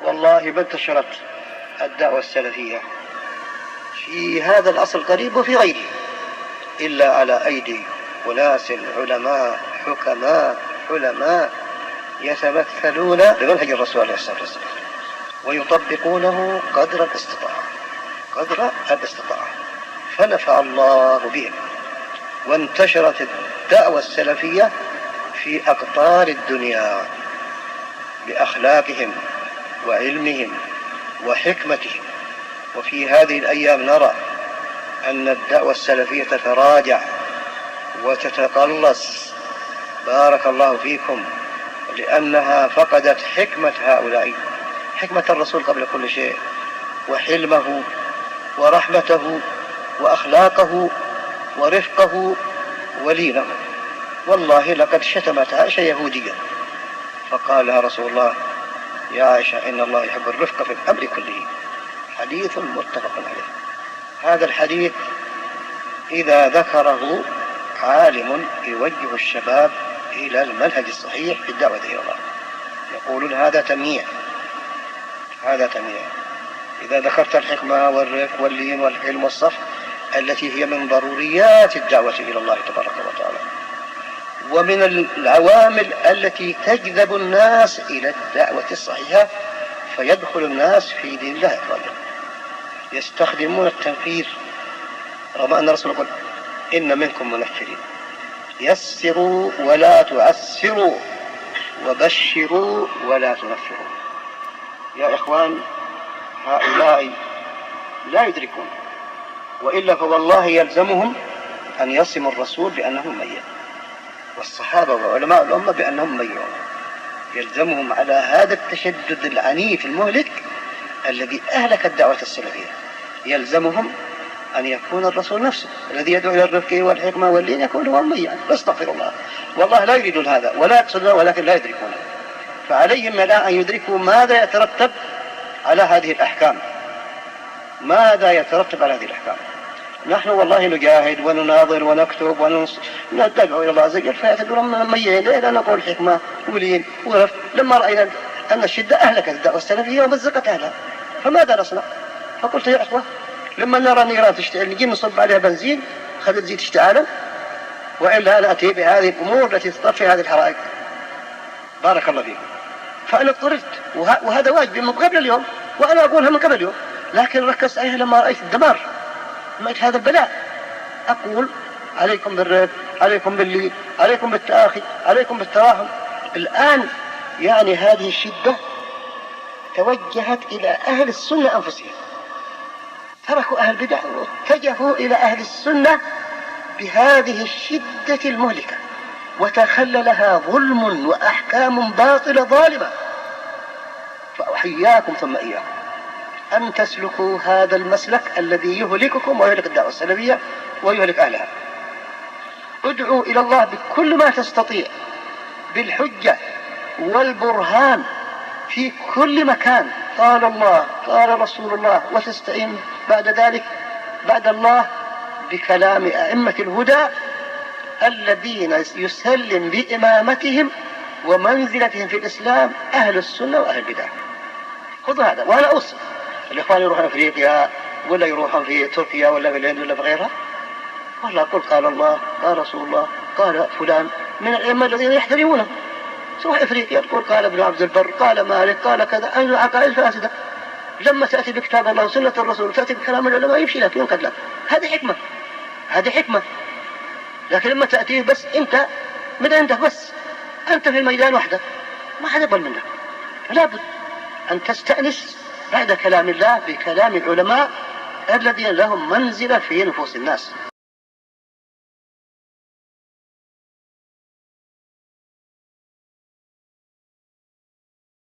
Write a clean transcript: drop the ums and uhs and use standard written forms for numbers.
والله ما انتشرت الدعوة السلفية في هذا العصر القريب وفي غيره إلا على أيدي أناس علماء حكماء يتمثلون بمنهج الرسول عليه الصلاة والسلام ويطبقونه قدر الاستطاعة فنفع الله بهم، وانتشرت الدعوة السلفية في أقطار الدنيا بأخلاقهم وعلمهم وحكمتهم. وفي هذه الأيام نرى أن الدعوة السلفية تتراجع وتتقلص، بارك الله فيكم، لأنها فقدت حكمة هؤلاء، حكمة الرسول قبل كل شيء، وحلمه ورحمته وأخلاقه ورفقه ولينه. والله لقد شتمت عائشة يهودية فقال لها رسول الله: يا عائشة إن الله يحب الرفق في الأمر كله. حديث متفق عليه. هذا الحديث إذا ذكره عالم يوجه الشباب إلى المنهج الصحيح في الدعوة إلى الله، يقولون هذا تمييع. إذا ذكرت الحكمة والرفق واللين والحلم والصفح التي هي من ضروريات الدعوة إلى الله تبارك وتعالى، ومن العوامل التي تجذب الناس إلى الدعوة الصحيحة فيدخل الناس في دين الله أفواجا، يستخدمون التنفير، رغم أن الرسول يقول: إن منكم منفرين، يسروا ولا تعسروا وبشروا ولا تنفروا. يا إخوان، هؤلاء لا يدركون، وإلا فوالله يلزمهم أن يصموا الرسول بأنه ميت، والصحابة وعلماء الأمة بأنهم ميتون. يلزمهم على هذا التشدد العنيف المهلك الذي أهلك الدعوة السلفية، يلزمهم أن يكون الرسول نفسه الذي يدعو إلى الرفق والحكمة واللين يكون هو ميتا. استغفر الله، والله لا يريدون هذا ولا يقصدون، ولكن لا يدركونه. فعليهم الآن أن يدركوا ماذا يترتب على هذه الأحكام، نحن والله نجاهد ونناظر ونكتب وندعو إلى الله عز وجل، فيعتبرون ميين لا نقول حكمة ولين ورفق. لما رأينا أن الشدة أهلكت الدعوة السلفية ومزقت أهلها فماذا نصنع؟ فقلت: يا أخوة، لما نرى نيران تشتعل نجي نصب عليها بنزين خلت تزيد اشتعالا، وإلا نأتي بهذه الأمور التي تطفئ هذه الحرائق. بارك الله فيكم. فأنا اضطررت، وهذا واجبي من قبل اليوم، وأنا أقولها من قبل اليوم، لكن ركزت عليها لما رأيت الدمار، رأيت هذا البلاء. أقول: عليكم بالرفق، عليكم باللين، عليكم بالتآخي، عليكم بالتراحم. الآن يعني هذه الشدة توجهت إلى أهل السنة أنفسهم، تركوا أهل البدع واتجهوا إلى أهل السنة بهذه الشدة المهلكة، وتخللها ظلم وأحكام باطلة ظالمة. فأحياكم ثم إياكم أن تسلكوا هذا المسلك الذي يهلككم ويهلك الدعوة السلفية ويهلك أهلها. ادعوا إلى الله بكل ما تستطيع، بالحجة والبرهان في كل مكان، قال الله قال رسول الله، وتستعين بعد ذلك بعد الله بكلام أئمة الهدى الذين يسلم بإمامتهم ومنزلتهم في الإسلام أهل السنة وأهل البدع. خذوا هذا. وأنا أوصي الإخوان يروحون أفريقيا ولا يروحون في تركيا ولا في الهند ولا في غيرها، والله أقول: قال الله قال رسول الله قال فلان من الأئمة الذين يحترمونه. تروح أفريقيا تقول: قال ابن عبد البر قال مالك قال كذا. أين العقائد الفاسدة؟ لما تأتي بكتاب الله وسنة الرسول وتأتي بكلام العلماء يمشي لك ينقد لك. هذه حكمة. لكن لما تأتيه بس أنت من عندك، بس أنت في الميدان وحدك، ما حد يقبل منك. لابد أن تستأنس بعد كلام الله بكلام العلماء الذين لهم منزلة في نفوس الناس.